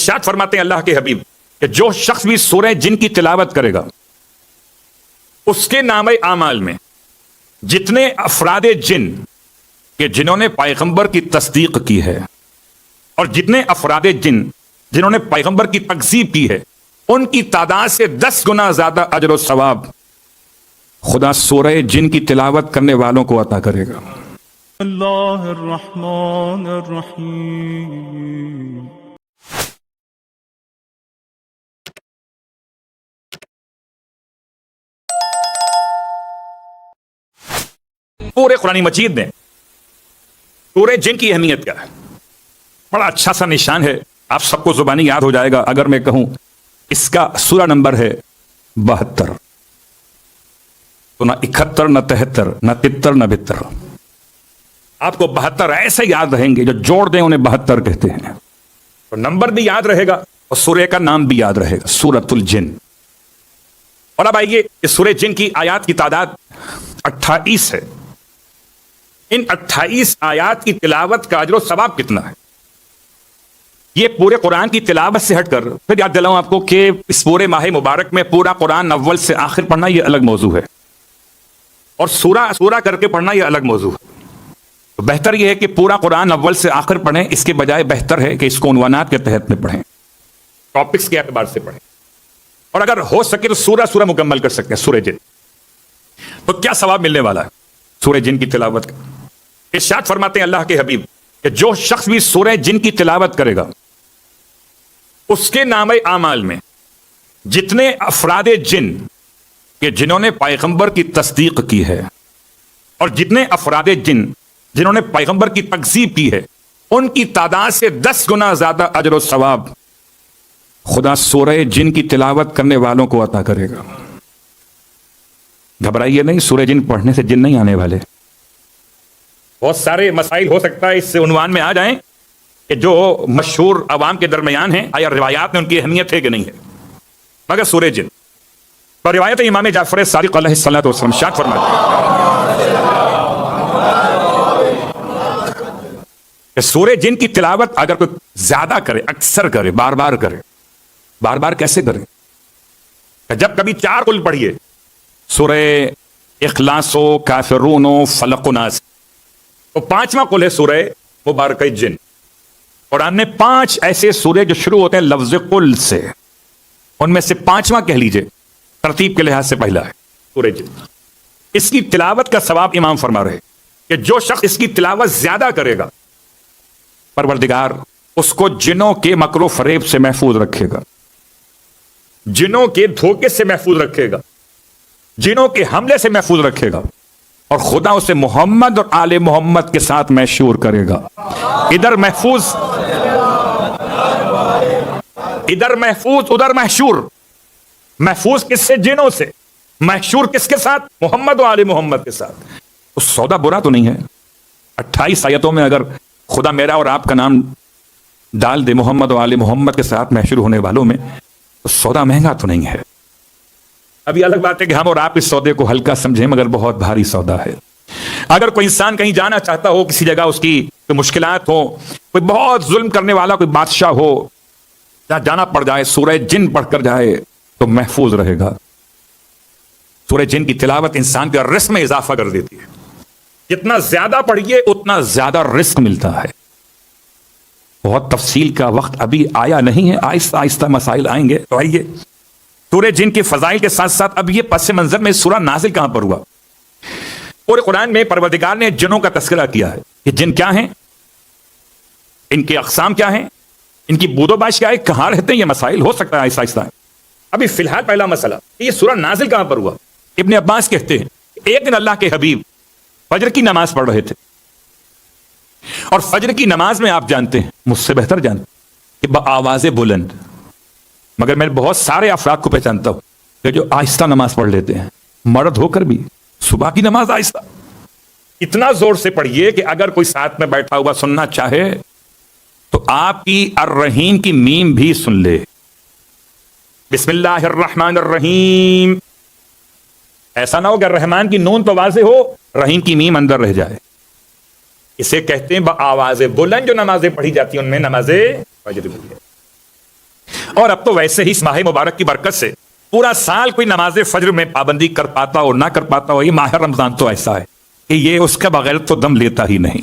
ارشاد فرماتے ہیں اللہ کے حبیب کہ جو شخص بھی سورہ جن کی تلاوت کرے گا اس کے نامہ اعمال میں جتنے افراد جن کہ جنہوں نے پیغمبر کی تصدیق کی ہے اور جتنے افراد جن جنہوں نے پیغمبر کی تکذیب کی ہے ان کی تعداد سے 10 گنا زیادہ اجر و ثواب خدا سورہ جن کی تلاوت کرنے والوں کو عطا کرے گا۔ اللہ الرحمن الرحیم۔ پورے قرآن مجید میں سورہ جن کی اہمیت کیا ہے؟ بڑا اچھا سا نشان ہے، آپ سب کو زبانی یاد ہو جائے گا اگر میں کہوں اس کا سورہ نمبر ہے 72، تو نہ 71 نہ 73 نہ 73 نہ 72، آپ کو 72 ایسے یاد رہیں گے جو جوڑ دیں انہیں 72 کہتے ہیں، تو نمبر بھی یاد رہے گا اور سورہ کا نام بھی یاد رہے گا، سورۃ الجن۔ اور اب آئیے اس سورہ جن کی آیات کی تعداد 28 ہے۔ ان 28 آیات کی تلاوت کا اجر و ثواب کتنا ہے؟ یہ پورے قرآن کی تلاوت سے ہٹ کر پھر یاد دلاؤں آپ کو کہ اس پورے ماہ مبارک میں پورا قرآن اول سے آخر پڑھنا یہ الگ موضوع ہے، اور سورہ کر کے پڑھنا یہ الگ موضوع ہے۔ تو بہتر یہ ہے کہ پورا قرآن اول سے آخر پڑھیں، اس کے بجائے بہتر ہے کہ اس کو عنوانات کے تحت میں پڑھیں، ٹاپکس کے اعتبار سے پڑھیں، اور اگر ہو سکے تو سورہ مکمل کر سکتے ہیں سورہ جن۔ تو کیا ثواب ملنے والا ہے سورہ جن کی تلاوت کا؟ ارشاد فرماتے ہیں اللہ کے حبیب کہ جو شخص بھی سورہ جن کی تلاوت کرے گا اس کے نامہ اعمال میں جتنے افراد جن کہ جنہوں نے پیغمبر کی تصدیق کی ہے اور جتنے افراد جن جنہوں نے پیغمبر کی تکذیب کی ہے ان کی تعداد سے 10 گنا زیادہ اجر و ثواب خدا سورہ جن کی تلاوت کرنے والوں کو عطا کرے گا۔ گھبرائیے نہیں، سورہ جن پڑھنے سے جن نہیں آنے والے، بہت سارے مسائل ہو سکتا ہے اس سے عنوان میں آ جائیں کہ جو مشہور عوام کے درمیان ہیں، آیا روایات میں ان کی اہمیت ہے کہ نہیں ہے، مگر سورہ جن تو روایت امام جعفر صادق علیہ الصلوۃ والسلام ارشاد فرماتے ہیں کہ سورہ جن کی تلاوت اگر کوئی زیادہ کرے، اکثر کرے، بار بار کرے، بار بار کیسے کرے؟ کہ جب کبھی 4 قل پڑھیے، سورہ اخلاص و کافرون و فلق و ناس، تو 5واں قل ہے سورہ مبارکہ جن۔ قرآن نے 5 ایسے سورے جو شروع ہوتے ہیں لفظ قل سے، ان میں سے 5واں کہہ لیجئے ترتیب کے لحاظ سے پہلا ہے سورہ جن۔ اس کی تلاوت کا ثواب امام فرما رہے کہ جو شخص اس کی تلاوت زیادہ کرے گا پروردگار اس کو جنوں کے مکر و فریب سے محفوظ رکھے گا، جنوں کے دھوکے سے محفوظ رکھے گا، جنوں کے حملے سے محفوظ رکھے گا، اور خدا اسے محمد اور آل محمد کے ساتھ محشور کرے گا۔ ادھر محفوظ ادھر محشور، محفوظ کس سے؟ جنوں سے۔ محشور کس کے ساتھ؟ محمد و آل محمد کے ساتھ۔ تو سودا برا تو نہیں ہے، 28 آیتوں میں اگر خدا میرا اور آپ کا نام ڈال دے محمد و آل محمد کے ساتھ محشور ہونے والوں میں، تو سودا مہنگا تو نہیں ہے۔ ابھی الگ بات ہے کہ ہم اور آپ اس سودے کو ہلکا سمجھیں، مگر بہت بھاری سودا ہے۔ اگر کوئی انسان کہیں جانا چاہتا ہو، کسی جگہ اس کی کوئی مشکلات ہو، کوئی بہت ظلم کرنے والا کوئی بادشاہ ہو، جہاں جانا پڑ جائے، سورہ جن پڑھ کر جائے تو محفوظ رہے گا۔ سورہ جن کی تلاوت انسان کے رزق میں اضافہ کر دیتی ہے، جتنا زیادہ پڑھیے اتنا زیادہ رزق ملتا ہے۔ بہت تفصیل کا وقت ابھی آیا نہیں ہے، آہستہ آہستہ مسائل آئیں گے۔ تو آئیے سورہ جن کے فضائل کے ساتھ ساتھ اب یہ پس منظر میں سورہ نازل کہاں پر ہوا؟ پورے قرآن میں پروردگار نے جنوں کا تذکرہ کیا ہے کہ جن کیا ہیں، ان کے اقسام کیا ہیں، ان کی بود و باش کیا ہے، کہاں رہتے ہیں، یہ مسائل ہو سکتا ہے آہستہ آہستہ۔ ابھی فی الحال پہلا مسئلہ کہ یہ سورہ نازل کہاں پر ہوا؟ ابن عباس کہتے ہیں ایک دن اللہ کے حبیب فجر کی نماز پڑھ رہے تھے، اور فجر کی نماز میں آپ جانتے ہیں، مجھ سے بہتر جانتے ہیں کہ بآواز بلند، مگر میں بہت سارے افراد کو پہچانتا ہوں کہ جو آہستہ نماز پڑھ لیتے ہیں، مرد ہو کر بھی صبح کی نماز آہستہ، اتنا زور سے پڑھیے کہ اگر کوئی ساتھ میں بیٹھا ہوا سننا چاہے تو آپ کی الرحیم کی میم بھی سن لے۔ بسم اللہ الرحمن الرحیم، ایسا نہ ہو کہ رحمان کی نون تو واضح ہو، رحیم کی میم اندر رہ جائے۔ اسے کہتے ہیں بآواز بلند جو نمازیں پڑھی جاتی ہیں ان میں نماز فجر بھی ہے۔ اور اب تو ویسے ہی اس ماہ مبارک کی برکت سے پورا سال کوئی نماز فجر میں پابندی کر پاتا ہو نہ کر پاتا ہو، یہ ماہ رمضان تو ایسا ہے کہ یہ اس کے بغیر تو دم لیتا ہی نہیں.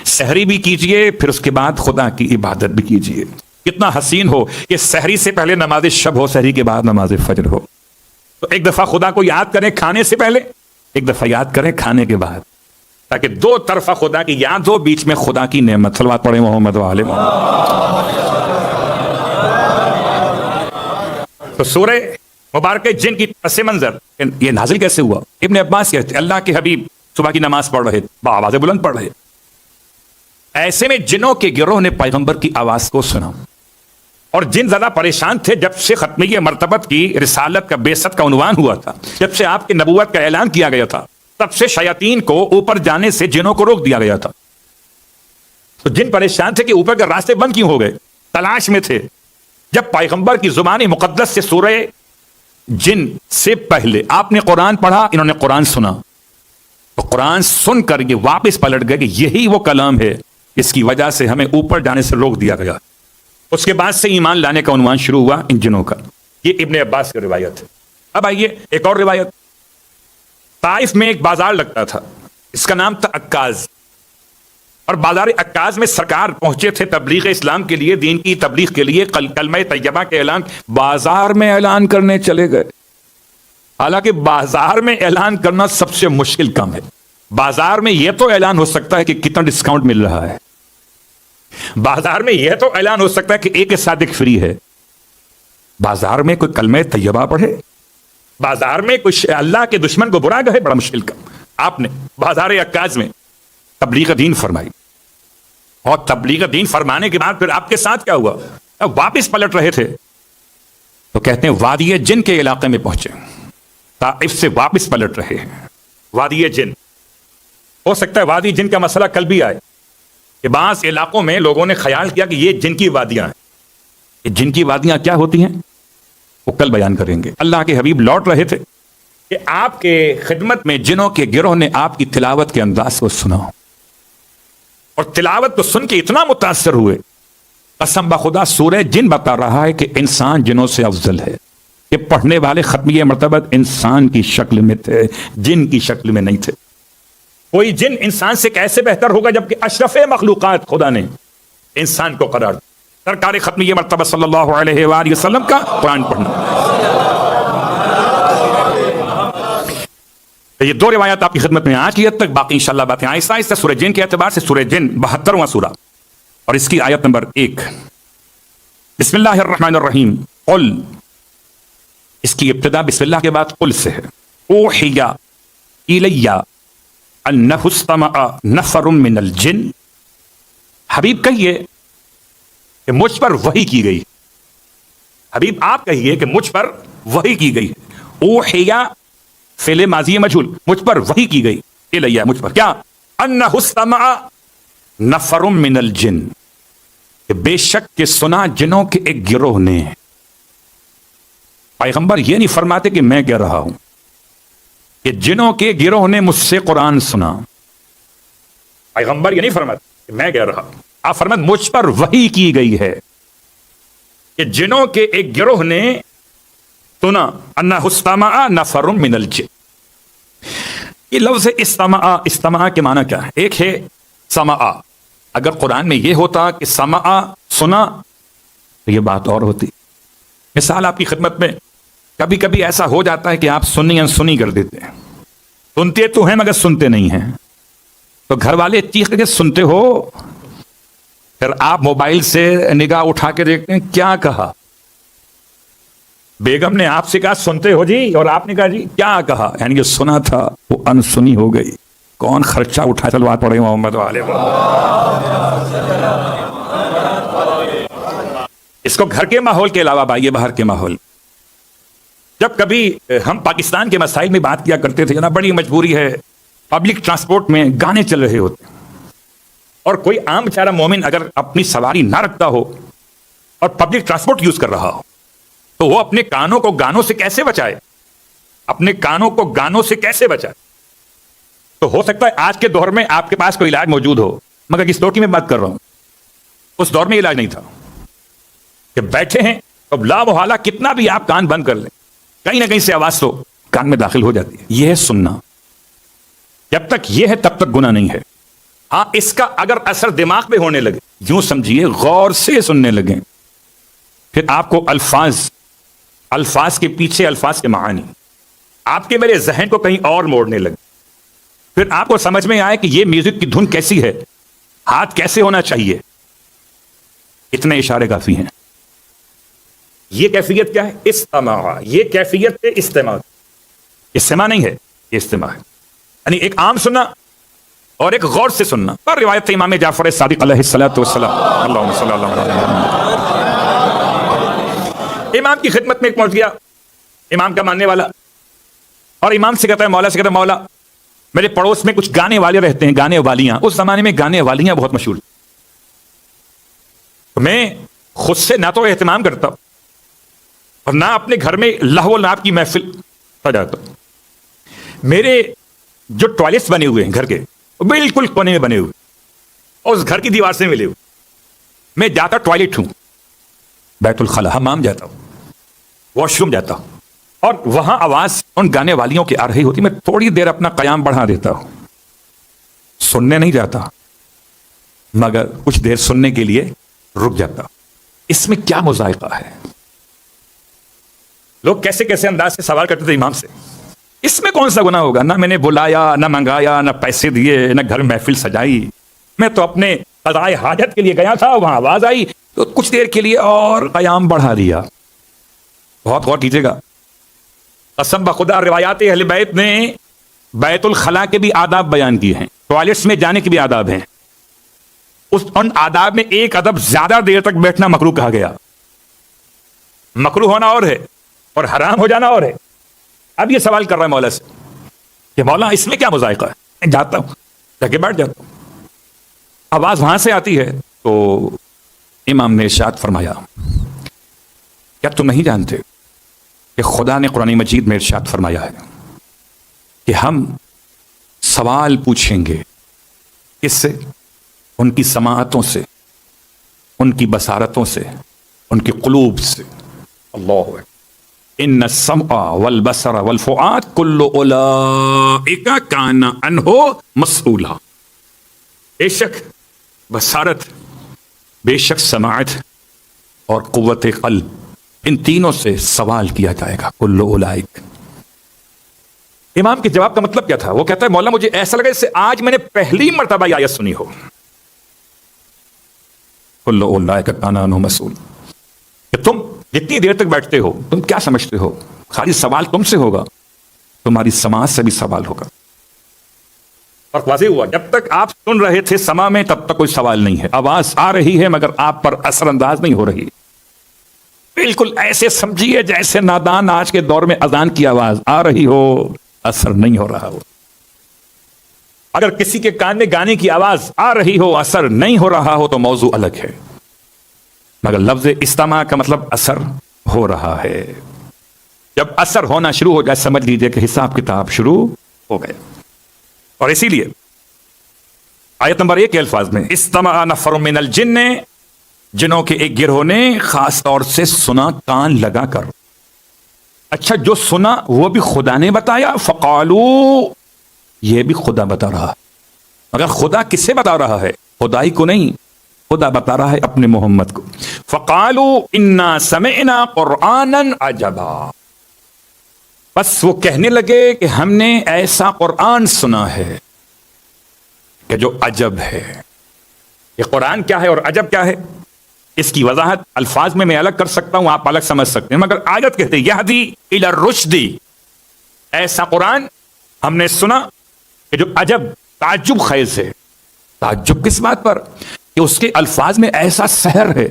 سحری بھی کیجئے، پھر اس کے بعد خدا کی عبادت بھی کیجئے. کتنا حسین ہو کہ سحری سے پہلے نماز شب ہو، سحری کے بعد نماز فجر ہو. تو ایک دفعہ خدا کو یاد کریں کھانے سے پہلے، ایک دفعہ یاد کریں کھانے کے بعد، تاکہ دو طرفہ خدا کی یاد ہو، بیچ میں خدا کی نعمت. صلوات پڑھیں محمد و آل محمد. تو سورہ مبارک جن کی پس منظر یہ نازل کیسے ہوا؟ ابن عباس کہتے ہیں اللہ کے حبیب صبح کی نماز پڑھ رہے، بآواز بلند پڑھ رہے، ایسے میں جنوں کے گروہ نے پیغمبر کی آواز کو سنا، اور جن زیادہ پریشان تھے. جب سے ختمیہ مرتبت کی رسالت کا بعثت کا عنوان ہوا تھا، جب سے آپ کی نبوت کا اعلان کیا گیا تھا، تب سے شیاطین کو اوپر جانے سے جنوں کو روک دیا گیا تھا. تو جن پریشان تھے کہ اوپر کے راستے بند کیوں ہو گئے، تلاش میں تھے. جب پیغمبر کی زبان مقدس سے سورہ جن سے پہلے آپ نے قرآن پڑھا، انہوں نے قرآن سنا، تو قرآن سن کر یہ واپس پلٹ گئے کہ یہی وہ کلام ہے اس کی وجہ سے ہمیں اوپر جانے سے روک دیا گیا. اس کے بعد سے ایمان لانے کا عنوان شروع ہوا ان جنوں کا. یہ ابن عباس کی روایت ہے. اب آئیے ایک اور روایت. طائف میں ایک بازار لگتا تھا، اس کا نام تھا عکاظ، اور بازار عکاظ میں سرکار پہنچے تھے تبلیغ اسلام کے لیے، دین کی تبلیغ کے لیے. کلمہ طیبہ کے اعلان بازار میں اعلان کرنے چلے گئے. حالانکہ بازار میں اعلان کرنا سب سے مشکل کام ہے. بازار میں یہ تو اعلان ہو سکتا ہے کہ کتنا ڈسکاؤنٹ مل رہا ہے، بازار میں یہ تو اعلان ہو سکتا ہے کہ ایک ساتھ ایک فری ہے. بازار میں کوئی کلمہ طیبہ پڑھے، بازار میں کوئی اللہ کے دشمن کو برا کہے، بڑا مشکل کام. آپ نے بازار عکاظ میں تبلیغ دین فرمائی، اور تبلیغ دین فرمانے کے بعد پھر آپ کے ساتھ کیا ہوا؟ اب واپس پلٹ رہے تھے تو کہتے ہیں وادی جن کے علاقے میں پہنچے، طائف سے واپس پلٹ رہے ہیں. وادی جن، ہو سکتا ہے وادی جن کا مسئلہ کل بھی آئے کہ بعض علاقوں میں لوگوں نے خیال کیا کہ یہ جن کی وادیاں ہیں. یہ جن کی وادیاں کیا ہوتی ہیں وہ کل بیان کریں گے. اللہ کے حبیب لوٹ رہے تھے کہ آپ کے خدمت میں جنوں کے گروہ نے آپ کی تلاوت کے انداز کو سنا، اور تلاوت کو سن کے اتنا متاثر ہوئے، قسم بخدا سورہ جن بتا رہا ہے کہ انسان جنوں سے افضل ہے. کہ پڑھنے والے ختمیہ مرتبت انسان کی شکل میں تھے، جن کی شکل میں نہیں تھے. کوئی جن انسان سے کیسے بہتر ہوگا جبکہ اشرف مخلوقات خدا نے انسان کو قرار دیا. سرکار ختمیہ مرتبہ صلی اللہ علیہ وآلہ وسلم کا قرآن پڑھنا. یہ دو روایات آپ کی خدمت میں آج کی حد تک، باقی انشاءاللہ باتیں آہستہ آہستہ. سورہ جن کے اعتبار سے سورہ جن 72واں سورہ اور اس کی آیت نمبر 1. بسم اللہ الرحمن الرحیم. قل، اس کی ابتدا بسم اللہ کے بعد قل سے ہے. اوحی الی انہ استمع نفر من الجن. حبیب کہیے کہ مجھ پر وحی کی گئی. حبیب آپ کہیے کہ مجھ پر وحی کی گئی. اوحیا فعل ماضی مجہول، مجھ پر وحی کی گئی. الیہ، مجھ پر کیا؟ انہ استمع نفر من الجن، کہ بے شک کہ سنا جنوں کے ایک گروہ نے. پیغمبر یہ نہیں فرماتے کہ میں کہہ رہا ہوں، کہ جنوں کے گروہ نے مجھ سے قرآن سنا. پیغمبر یہ نہیں فرماتے کہ میں کہہ رہا ہوں، آپ فرماتے مجھ پر وحی کی گئی ہے کہ جنوں کے ایک گروہ نے سنا. انہ استمع نفر من الجن. یہ لفظ استماع کے معنی کیا ہے؟ ایک ہے سمع. اگر قرآن میں یہ ہوتا کہ سمع سنا تو یہ بات اور ہوتی. مثال آپ کی خدمت میں، کبھی کبھی ایسا ہو جاتا ہے کہ آپ سنی انسنی کر دیتے ہیں. سنتے تو ہیں مگر سنتے نہیں ہیں. تو گھر والے چیخ کے سنتے ہو، پھر آپ موبائل سے نگاہ اٹھا کے دیکھتے ہیں کیا کہا. بیگم نے آپ سے کہا سنتے ہو جی، اور آپ نے کہا جی کیا کہا، یعنی جو سنا تھا وہ انسنی ہو گئی. کون خرچہ اٹھا؟ صلوات پڑھے محمد والے. اس کو گھر کے ماحول کے علاوہ بھائی باہر کے ماحول. جب کبھی ہم پاکستان کے مسائل میں بات کیا کرتے تھے نا، بڑی مجبوری ہے، پبلک ٹرانسپورٹ میں گانے چل رہے ہوتے ہیں، اور کوئی عام بیچارہ مومن اگر اپنی سواری نہ رکھتا ہو اور پبلک ٹرانسپورٹ یوز کر رہا ہو تو وہ اپنے کانوں کو گانوں سے کیسے بچائے؟ اپنے کانوں کو گانوں سے کیسے بچائے؟ تو ہو سکتا ہے آج کے دور میں آپ کے پاس کوئی علاج موجود ہو، مگر جس دور کی میں بات کر رہا ہوں اس دور میں علاج نہیں تھا. کہ بیٹھے ہیں اب لا محالہ کتنا بھی آپ کان بند کر لیں، کہیں نہ کہیں سے آواز تو کان میں داخل ہو جاتی ہے. یہ ہے سننا. جب تک یہ ہے تب تک گناہ نہیں ہے. ہاں اس کا اگر اثر دماغ پہ ہونے لگے، یوں سمجھیے غور سے سننے لگیں، پھر آپ کو الفاظ کے پیچھے الفاظ کے معانی آپ کے میرے ذہن کو کہیں اور موڑنے لگے، پھر آپ کو سمجھ میں آئے کہ یہ میوزک کی دھن کیسی ہے، ہاتھ کیسے ہونا چاہیے. اتنے اشارے کافی ہیں. یہ کیفیت کیا ہے؟ استماع. یہ کیفیت ہے استماع. استماع نہیں ہے، یہ استماع ہے. یعنی ایک عام سننا اور ایک غور سے سننا. اور روایت امام جعفر صادق علیہ الصلوۃ والسلام، اللہم صلی اللہ علیہ وسلم، امام کی خدمت میں ایک پہنچ گیا، امام کا ماننے والا، اور امام سے کہتا ہے، مولا سے کہتا ہے، مولا میرے پڑوس میں کچھ گانے والے رہتے ہیں، گانے والیاں. اس زمانے میں گانے والیاں بہت مشہور. میں خود سے نہ تو اہتمام کرتا اور نہ اپنے گھر میں لہو و لعب کی محفل سجاتا. میرے جو ٹوائلٹس بنے ہوئے ہیں گھر کے، بالکل کونے میں بنے ہوئے اور اس گھر کی دیوار سے ملے ہوئے. میں جاتا ٹوائلٹ ہوں، بیت الخلا، حمام جاتا ہوں، واش روم جاتا ہوں، اور وہاں آواز ان گانے والیوں کی آ رہی ہوتی. میں تھوڑی دیر اپنا قیام بڑھا دیتا ہوں، سننے نہیں جاتا مگر کچھ دیر سننے کے لیے رک جاتا. اس میں کیا مذائقہ ہے؟ لوگ کیسے کیسے انداز سے سوال کرتے تھے امام سے. اس میں کون سا گناہ ہوگا؟ نہ میں نے بلایا، نہ منگایا، نہ پیسے دیے، نہ گھر محفل سجائی. میں تو اپنے قضائے حاجت کے لیے گیا تھا، وہاں آواز آئی تو کچھ دیر کے لیے اور قیام بڑھا دیا. بہت غور کیجیے گا. قسم بخدا روایات اہل بیت نے بیت الخلا کے بھی آداب بیان کیے ہیں، ٹوائلٹس میں جانے کے بھی آداب ہیں. ان آداب میں ایک ادب زیادہ دیر تک بیٹھنا مکروہ کہا گیا. مکروہ ہونا اور ہے اور حرام ہو جانا اور ہے. اب یہ سوال کر رہا ہے مولا سے کہ مولا اس میں کیا مذائقہ ہے؟ میں جاتا ہوں، جا کے بیٹھ جاتا ہوں، آواز وہاں سے آتی ہے. تو امام نے ارشاد فرمایا، کیا تم نہیں جانتے کہ خدا نے قرآن مجید میں ارشاد فرمایا ہے کہ ہم سوال پوچھیں گے کس سے؟ ان کی سماعتوں سے، ان کی بصارتوں سے، ان کی قلوب سے. اللہ اکبر. ان السمع والبصر والفؤاد کل اولئک کان عنہ مسئولا. بے شک بصارت، بے شک سماعت اور قوت قلب، ان تینوں سے سوال کیا جائے گا. کل اولئک. امام کے جواب کا مطلب کیا تھا؟ وہ کہتا ہے مولا مجھے ایسا لگا جیسے آج میں نے پہلی مرتبہ یہ آیت سنی ہو. کل اولئک کان عنہ مسئول. کہ تم جتنی دیر تک بیٹھتے ہو تم کیا سمجھتے ہو خالی سوال تم سے ہوگا؟ تمہاری سماعت سے بھی سوال ہوگا. اور واضح ہوا جب تک آپ سن رہے تھے سما میں تب تک کوئی سوال نہیں ہے. آواز آ رہی ہے مگر آپ پر اثر انداز نہیں ہو رہی. بالکل ایسے سمجھیے جیسے نادان آج کے دور میں اذان کی آواز آ رہی ہو، اثر نہیں ہو رہا ہو. اگر کسی کے کان میں گانے کی آواز آ رہی ہو، اثر نہیں ہو رہا ہو تو موضوع الگ ہے، مگر لفظ استماع کا مطلب اثر ہو رہا ہے. جب اثر ہونا شروع ہو جائے سمجھ لیجئے کہ حساب کتاب شروع ہو گیا. اور اسی لیے آیت نمبر 1 کے الفاظ میں استمع نفر من الجن، جنوں کے ایک گروہ نے خاص طور سے سنا کان لگا کر. اچھا جو سنا وہ بھی خدا نے بتایا، فقالو، یہ بھی خدا بتا رہا. مگر خدا کسے بتا رہا ہے؟ خدائی کو نہیں، خدا بتا رہا ہے اپنے محمد کو. فقالو انا سمعنا قرآنا عجبا. بس وہ کہنے لگے کہ ہم نے ایسا قرآن سنا ہے کہ جو عجب ہے. یہ قرآن کیا ہے اور عجب کیا ہے اس کی وضاحت الفاظ میں الگ کر سکتا ہوں، آپ الگ سمجھ سکتے ہیں، مگر آیت کہتے ہیں یہدی الی الرشد. ایسا قرآن ہم نے سنا کہ جو عجب، تعجب خیز ہے. تعجب کس بات پر؟ کہ اس کے الفاظ میں ایسا سحر ہے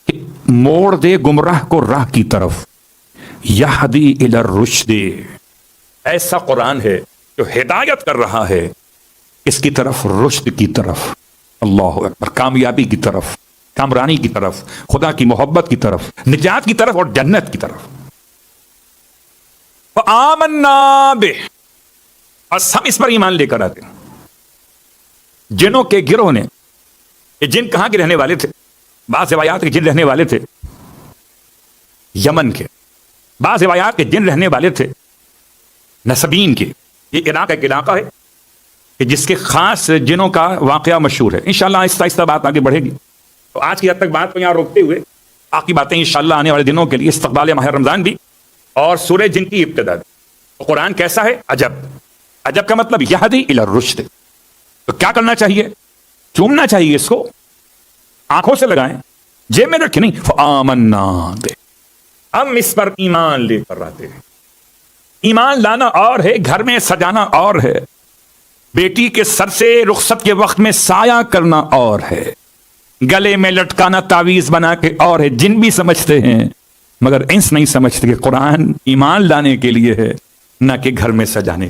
کہ موڑ دے گمراہ کو راہ کی طرف. یہدی الی الرشد. ایسا قرآن ہے جو ہدایت کر رہا ہے اس کی طرف، رشد کی طرف. اللہ اکبر. کامیابی کی طرف، کامرانی کی طرف، خدا کی محبت کی طرف، نجات کی طرف اور جنت کی طرف. فآمنا بہ. بس ہم اس پر ایمان لے کر آتے ہیں. جنوں کے گروہ نے، یہ جن کہاں کے رہنے والے تھے؟ بعض روایات کے جن رہنے والے تھے یمن کے، بعض روایات کے جن رہنے والے تھے نسبین کے، یہ عراق ایک علاقہ ہے کہ جس کے خاص جنوں کا واقعہ مشہور ہے. انشاءاللہ آہستہ آہستہ بات آگے بڑھے گی. تو آج کی حد تک بات کو یہاں روکتے ہوئے باقی باتیں انشاءاللہ آنے والے دنوں کے لیے، استقبال ماہ رمضان بھی اور سورہ جن کی ابتدا بھی. تو قرآن کیسا ہے؟ عجب. عجب کا مطلب یہدی الی الرشد. تو کیا کرنا چاہیے؟ چومنا چاہیے اس کو، آنکھوں سے لگائیں، جیب میں رکھیں نہیں. فآمنا دے، ہم اس پر ایمان لے کر رہتے ہیں. ایمان لانا اور ہے، گھر میں سجانا اور ہے، بیٹی کے سر سے رخصت کے وقت میں سایہ کرنا اور ہے، گلے میں لٹکانا تعویذ بنا کے اور ہے. جن بھی سمجھتے ہیں مگر انس نہیں سمجھتے کہ قرآن ایمان لانے کے لیے ہے، نہ کہ گھر میں سجانے.